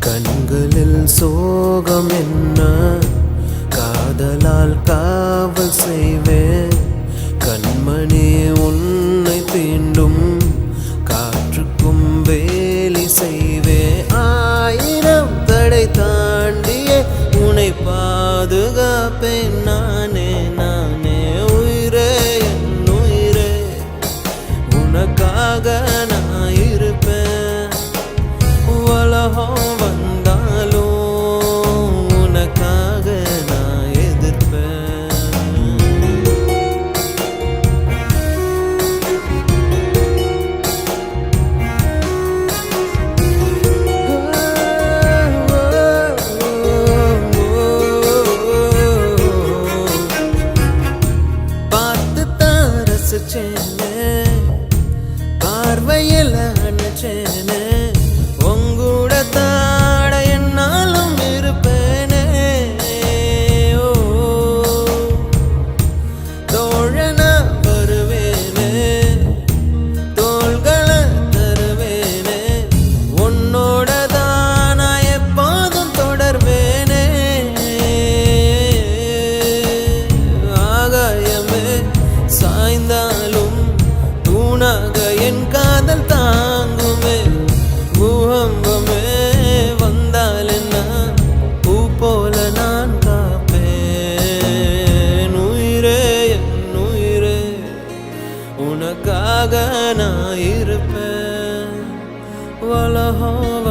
கண்களில் சோகம் என்ன காதலால் காவல் செய்வேன் கண்மணி உன்னை தீண்டும் காற்றுக்கும் வேலி செய்வேன் ஆயிரம் தடை தாண்டியே உன்னை பாதுகாப்பேன் நானே நானே உயிரே என் உயிரே உனக்காக நான் இருப்பேன் உலகம் வந்தாலும் உனக்காக நான் எதிர்ப்பேன் பார்த்து தான் ரசிச்சேனே பார்வையில் அணைச்சேனே உங்கூட தாட என்னாலும் இருப்பேனே ஓ தோழனா வருவேனே தோள்களை தருவேனே உன்னோட தான் நான் எப்போதும் தொடர்வேனே ஆகாயமே சாய்ந்தாலும் தூணாக என் காதல் தாங்குமே பூகம்பமே வந்தால் என்ன பூ போல நான் காப்பேன் உயிரே என் உயிரே உனக்காக நான் இருப்பேன் உலகம்